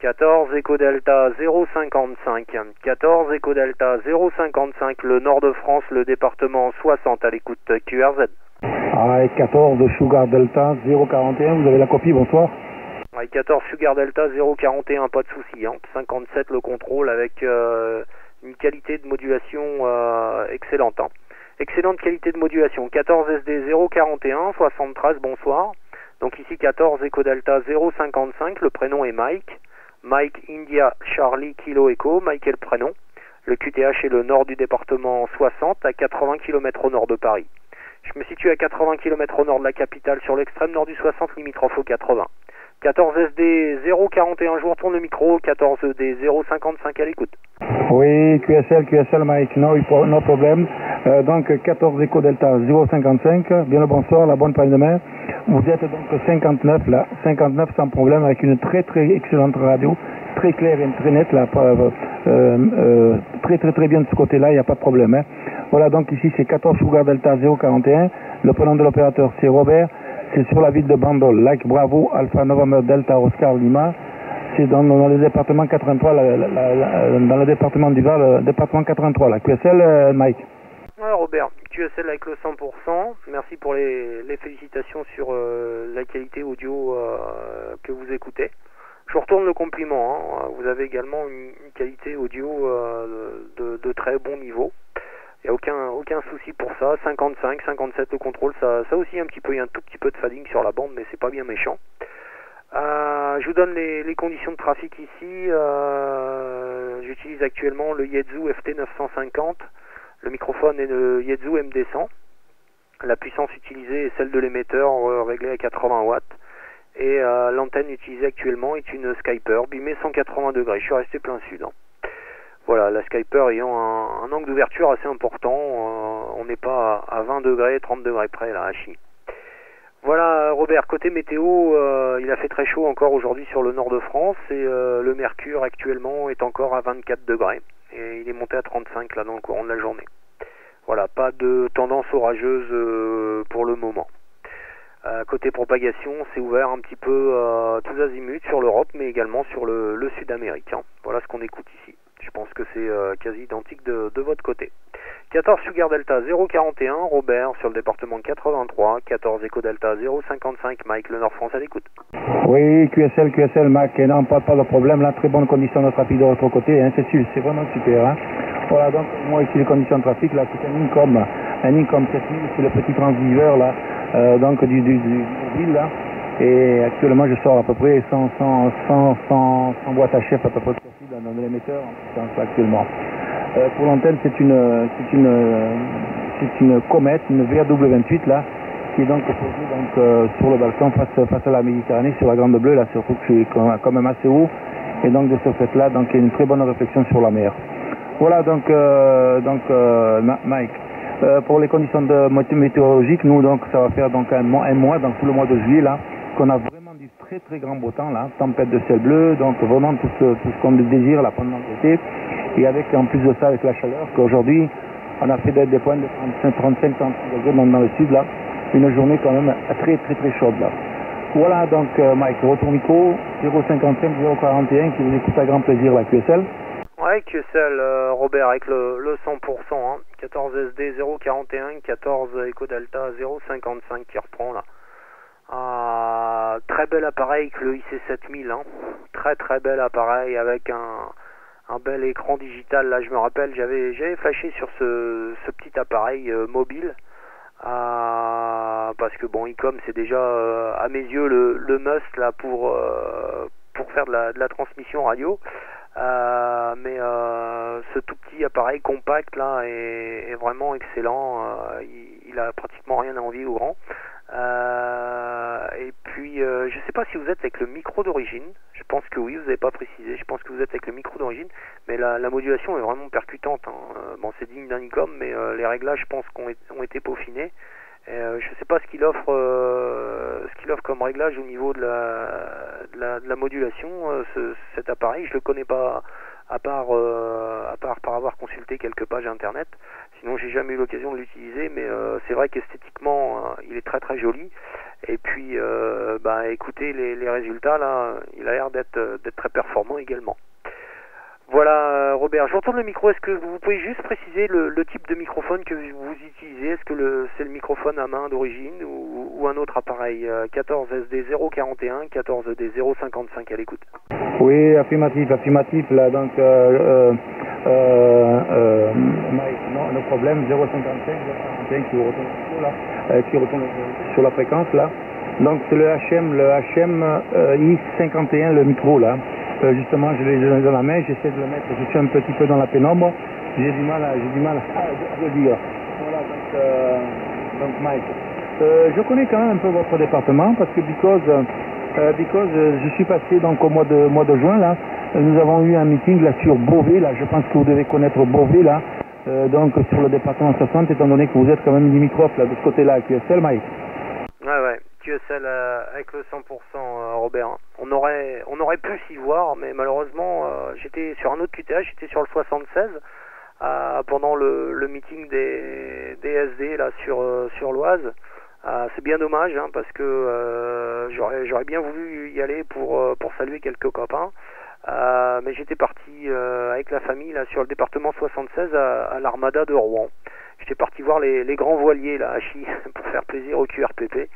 14 Echo Delta 055. 14 Echo Delta 055, le nord de France, le département 60 à l'écoute QRZ. 14 Sugar Delta 041, vous avez la copie, bonsoir. 14 Sugar Delta 041, pas de souci. 57 le contrôle avec une qualité de modulation excellente. Excellente qualité de modulation. 14 SD 041, 73, bonsoir. Donc ici 14 Echo Delta 055, le prénom est Mike. Mike India Charlie Kilo Echo, Mike est le prénom. Le QTH est le nord du département 60, à 80 km au nord de Paris. Je me situe à 80 km au nord de la capitale, sur l'extrême nord du 60, limitrophe au 80. 14 SD 041, je vous retourne le micro, 14 SD 055 à l'écoute. Oui, QSL Mike, no problème. Donc 14 Echo Delta 055, bien le bonsoir, la bonne poigne de main. Vous êtes donc 59 là, 59 sans problème, avec une très excellente radio, très claire et très nette là, très bien de ce côté-là, il n'y a pas de problème. Hein. Voilà, donc ici c'est 14 Sugar Delta 041, le prénom de l'opérateur c'est Robert, c'est sur la ville de Bandol, Like Bravo, Alpha November Delta Oscar Lima, c'est dans le département 83, dans le département du Var, le département 83, la QSL Mike. Ouais, Robert, QSL avec le 100%, merci pour les félicitations sur la qualité audio que vous écoutez. Je vous retourne le compliment, vous avez également une qualité audio de très bon niveau. Il n'y a aucun souci pour ça. 55, 57 le contrôle, ça aussi un petit peu, il y a un tout petit peu de fading sur la bande, mais c'est pas bien méchant. Je vous donne les conditions de trafic ici. J'utilise actuellement le Yaesu FT950. Le microphone est le Yaesu MD100. La puissance utilisée est celle de l'émetteur réglée à 80 watts. Et l'antenne utilisée actuellement est une Skyper bimée 180 degrés. Je suis resté plein sud. Voilà, la Skyper ayant un angle d'ouverture assez important. On n'est pas à 20 degrés, 30 degrés près là, à Chi. Voilà, Robert, côté météo, il a fait très chaud encore aujourd'hui sur le nord de France. Et le mercure actuellement est encore à 24 degrés. Et il est monté à 35 là dans le courant de la journée. Voilà, pas de tendance orageuse pour le moment. Côté propagation, c'est ouvert un petit peu tous azimuts sur l'Europe, mais également sur le Sud-Amérique. Voilà ce qu'on écoute ici. Je pense que c'est quasi identique de votre côté. 14 Sugar Delta 041, Robert sur le département 83, 14 Echo Delta 055, Mike, le Nord France à l'écoute. Oui, QSL, Mike, non, pas de problème, là, très bonne condition de trafic de votre côté, hein, c'est vraiment super. Hein. Voilà, donc moi ici les conditions de trafic, là, c'est un Incom 7000, c'est le petit transceiver, là, donc du ville, là, et actuellement je sors à peu près 100 boîtes à chef à peu près dans l'émetteur, actuellement. Pour l'antenne, c'est une comète, une VRW28 là, qui est donc posée sur le balcon face à la Méditerranée, sur la Grande Bleue, là, surtout que je suis quand même assez haut, et donc de ce fait là, donc il y a une très bonne réflexion sur la mer. Voilà, donc Mike, pour les conditions météorologiques, nous donc ça va faire donc un mois, donc tout le mois de juillet là, qu'on a vraiment du très grand beau temps là, tempête de ciel bleu, donc vraiment tout ce qu'on désire là pendant l'été. Et avec en plus de ça, avec la chaleur, qu'aujourd'hui, on a fait des points de 35 degrés dans le sud, là. Une journée quand même très chaude, là. Voilà, donc, Mike, retour micro, 055 041, qui vous écoute à grand plaisir, la QSL. Ouais, QSL, Robert, avec le 100%, 14 SD 041, 14 Echo Delta 055 qui reprend, là. Très bel appareil que le IC7000, très bel appareil avec un bel écran digital. Là je me rappelle, j'avais flashé sur ce petit appareil mobile parce que bon, Icom c'est déjà à mes yeux le must là pour faire de la transmission radio, mais ce tout petit appareil compact là est vraiment excellent. Il a pratiquement rien à envier au grand. Et puis je sais pas si vous êtes avec le micro d'origine. Je pense que oui, vous n'avez pas précisé. Je pense que vous êtes avec le micro d'origine, mais la modulation est vraiment percutante. Bon, c'est digne d'un Icom, mais les réglages, je pense, ont été peaufinés. Je sais pas ce qu'il offre comme réglage au niveau de la modulation. Cet appareil, je le connais pas à part par avoir consulté quelques pages internet. Sinon, j'ai jamais eu l'occasion de l'utiliser, mais c'est vrai qu'esthétiquement, il est très joli. Et puis, bah, écoutez les résultats, là, il a l'air d'être très performant également. Voilà, Robert, je retourne le micro. Est-ce que vous pouvez juste préciser le type de microphone que vous utilisez? Est-ce que c'est le microphone à main d'origine ou un autre appareil? 14SD 041, 14D 055 à l'écoute. Oui, affirmatif, là, donc, Mike, non, le problème, 055, 041 qui retourne sur la fréquence, là. Donc, c'est le HM I51, le micro, là. Justement, je l'ai dans la main, j'essaie de le mettre, je suis un petit peu dans la pénombre, j'ai du mal à le dire. Voilà, donc Mike. Je connais quand même un peu votre département parce que because je suis passé donc au mois de juin là, nous avons eu un meeting là sur Beauvais là, je pense que vous devez connaître Beauvais là, donc sur le département 60 étant donné que vous êtes quand même limitrophe là de ce côté-là à QSL, Mike. Ouais, QSL avec le 100% Robert. On aurait pu s'y voir, mais malheureusement j'étais sur un autre QTH, j'étais sur le 76 pendant le meeting des SD là sur l'Oise. C'est bien dommage hein, parce que j'aurais bien voulu y aller pour saluer quelques copains, mais j'étais parti avec la famille là sur le département 76 à l'Armada de Rouen. J'étais parti voir les grands voiliers là à Chi pour faire plaisir au QRPP.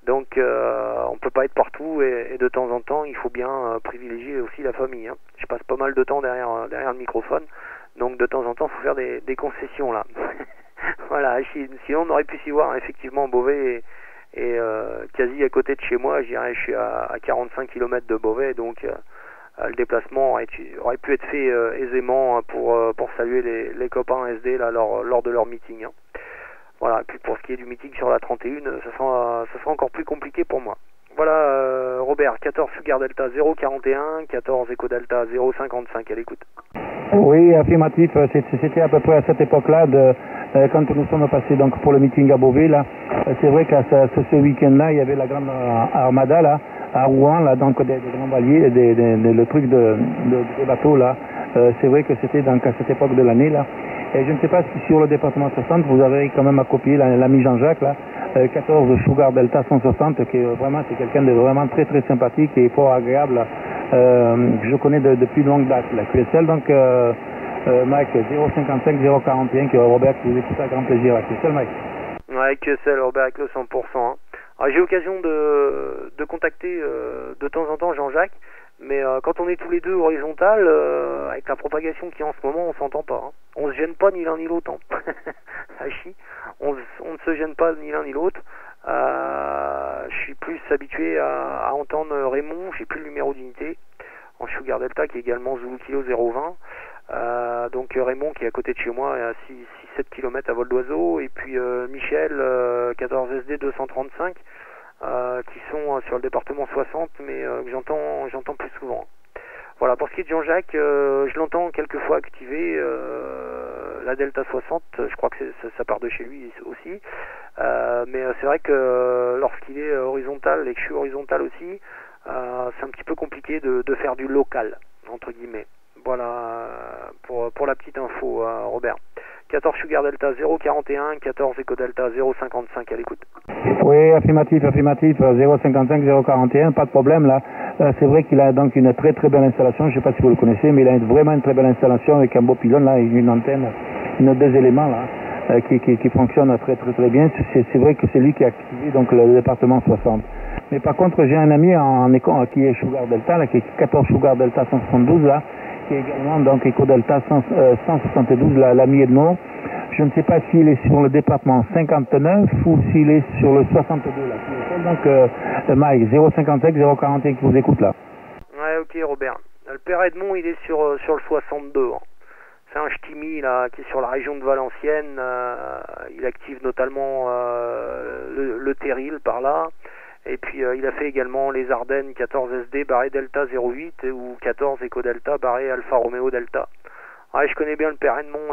Donc on peut pas être partout et de temps en temps il faut bien privilégier aussi la famille. Hein. Je passe pas mal de temps derrière le microphone, donc de temps en temps il faut faire des concessions là. Voilà, sinon on aurait pu s'y voir effectivement Beauvais et quasi à côté de chez moi, je dirais je suis à 45 km de Beauvais, donc le déplacement aurait pu être fait aisément pour saluer les copains SD là, lors de leur meeting. Hein. Voilà, et puis pour ce qui est du meeting sur la 31, ça sera encore plus compliqué pour moi. Voilà, Robert, 14 Sugar Delta 041, 14 Echo Delta 055 à l'écoute. Oui, affirmatif, c'était à peu près à cette époque-là, quand nous sommes passés donc pour le meeting à Beauvais, là, c'est vrai qu'à ce week-end-là, il y avait la grande armada, là, à Rouen, là, donc des grands valiers, le truc de bateaux, là, c'est vrai que c'était donc à cette époque de l'année, là, et je ne sais pas si sur le département 60, vous avez quand même à copier l'ami Jean-Jacques, là, 14 Sugar Delta 160, qui est vraiment, c'est quelqu'un de vraiment très très sympathique et fort agréable, je connais depuis longue date, la QSL, donc Mike 055 041, que Robert vous écoute à grand plaisir, la QSL, Mike. Ouais, QSL, Robert avec le 100%. Hein. Alors, j'ai l'occasion de contacter de temps en temps Jean-Jacques, mais quand on est tous les deux horizontal, avec la propagation qu'il y a en ce moment, on s'entend pas. Hein. On se gêne pas ni l'un ni l'autre. Hein. on ne se gêne pas ni l'un ni l'autre. Je suis plus habitué à entendre Raymond, j'ai plus le numéro d'unité en Sugar Delta qui est également Zulu Kilo 020. Donc Raymond qui est à côté de chez moi à 6-7 km à vol d'oiseau, et puis Michel 14SD 235 qui sont sur le département 60 mais que j'entends plus souvent. Voilà, pour ce qui est de Jean-Jacques, je l'entends quelquefois activer la Delta 60, je crois que ça part de chez lui aussi, mais c'est vrai que lorsqu'il est horizontal et que je suis horizontal aussi, c'est un petit peu compliqué de faire du local, entre guillemets. Voilà pour la petite info, Robert. 14 Sugar Delta 041, 14 Echo Delta 055 à l'écoute. Oui, affirmatif, 055, 041, pas de problème là. C'est vrai qu'il a donc une très très belle installation, je ne sais pas si vous le connaissez, mais il a vraiment une très belle installation avec un beau pylône là, une antenne, deux éléments là, qui fonctionnent très très très bien. C'est vrai que c'est lui qui a activé donc le département 60. Mais par contre, j'ai un ami qui est Sugar Delta, là, qui est 14 Sugar Delta 172 là, qui est également donc Echo Delta 172, l'ami Edmond. Je ne sais pas s'il est sur le département 59 ou s'il est sur le 62 là. Donc Mike 055 041 qui vous écoute là. Ouais, ok Robert. Le père Edmond il est sur le 62. Hein. C'est un ch'timi là qui est sur la région de Valenciennes. Il active notamment le Terril par là. Et puis il a fait également les Ardennes 14 SD barré Delta 08 ou 14 Echo Delta barré Alpha Romeo Delta. Ouais, je connais bien le père Edmond,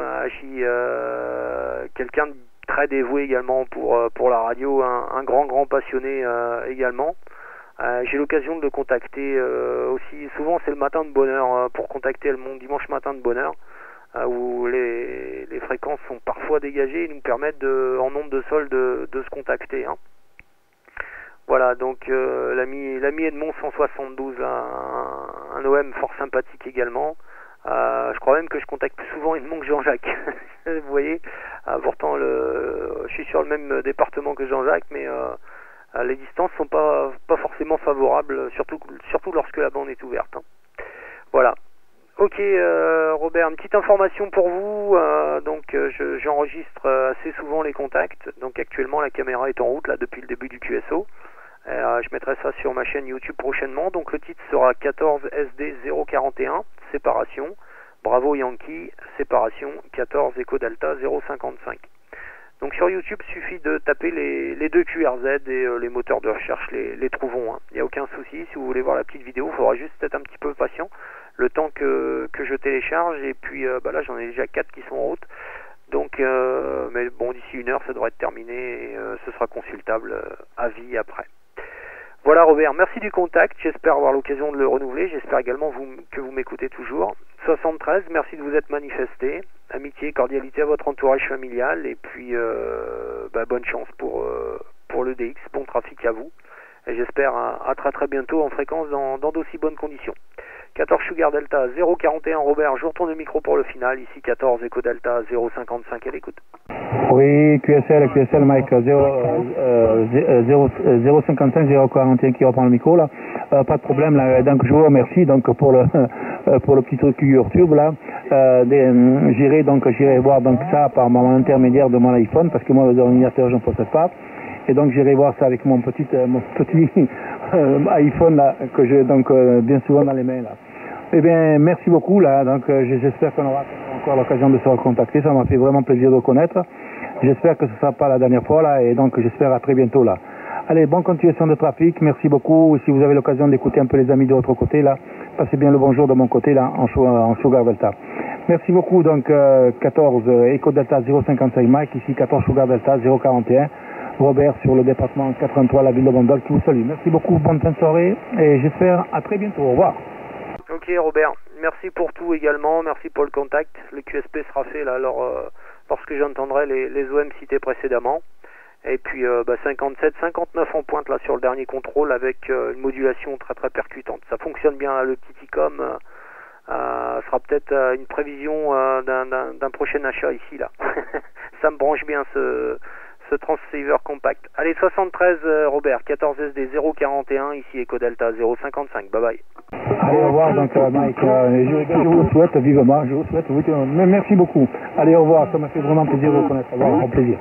quelqu'un de très dévoué également pour la radio, un grand passionné également. J'ai l'occasion de le contacter aussi, souvent c'est le matin de bonne heure pour contacter mon dimanche matin de bonne heure, où les fréquences sont parfois dégagées et nous permettent en ondes de sol de se contacter. Hein. Voilà. Voilà, donc l'ami Edmond 172, là, un OM fort sympathique également. Je crois même que je contacte plus souvent Edmond que Jean-Jacques. Vous voyez, pourtant je suis sur le même département que Jean-Jacques, mais les distances sont pas forcément favorables, surtout lorsque la bande est ouverte. Hein. Voilà. Ok, Robert, une petite information pour vous. J'enregistre assez souvent les contacts. Donc actuellement, la caméra est en route là depuis le début du QSO. Je mettrai ça sur ma chaîne YouTube prochainement. Donc le titre sera 14 SD 041, séparation. Bravo Yankee, séparation 14 Echo Delta 055. Donc sur YouTube, il suffit de taper les deux QRZ et les moteurs de recherche les trouveront. Hein. Il n'y a aucun souci. Si vous voulez voir la petite vidéo, il faudra juste être un petit peu patient. Le temps que je télécharge. Et puis là, j'en ai déjà 4 qui sont en route. Donc, mais bon, d'ici 1 heure, ça devrait être terminé. Et ce sera consultable à vie après. Voilà Robert, merci du contact, j'espère avoir l'occasion de le renouveler, j'espère également que vous m'écoutez toujours. 73, merci de vous être manifesté, amitié, cordialité à votre entourage familial, et puis bonne chance pour le DX, bon trafic à vous, et j'espère à très bientôt en fréquence dans d'aussi bonnes conditions. 14 Sugar Delta 041 Robert, je retourne le micro pour le final, ici 14 Echo Delta 055 à l'écoute. Oui, QSL Mike 055 041 qui reprend le micro là. Pas de problème là, donc je vous remercie donc pour le petit truc YouTube là. J'irai voir donc ça par mon intermédiaire de mon iPhone parce que moi l'ordinateur je ne possède pas. Et donc j'irai voir ça avec mon petit iPhone là que j'ai donc bien souvent dans les mains là. Eh bien, merci beaucoup là. Donc, j'espère qu'on aura encore l'occasion de se recontacter. Ça m'a fait vraiment plaisir de vous connaître. J'espère que ce ne sera pas la dernière fois là, et donc j'espère à très bientôt là. Allez, bonne continuation de trafic. Merci beaucoup. Si vous avez l'occasion d'écouter un peu les amis de l'autre côté là, passez bien le bonjour de mon côté là, en Sugar Delta. Merci beaucoup. Donc, 14 Echo Delta 055 Mike, ici 14 Sugar Delta 041. Robert sur le département 83, la ville de Bandol, qui vous salue. Merci beaucoup. Bonne fin de soirée, et j'espère à très bientôt. Au revoir. Ok Robert, merci pour tout également, merci pour le contact. Le QSP sera fait là lorsque j'entendrai les OM cités précédemment. Et puis 57, 59 en pointe là sur le dernier contrôle avec une modulation très percutante. Ça fonctionne bien là, le petit ICOM sera peut-être une prévision d'un prochain achat ici là. Ça me branche bien ce transceiver compact. Allez 73 Robert, 14 SD 041, ici Echo Delta 055, bye bye. Allez, au revoir donc Mike, je vous le souhaite vivement, je vous souhaite, merci beaucoup. Allez, au revoir, ça m'a fait vraiment plaisir de vous connaître, au revoir, au plaisir.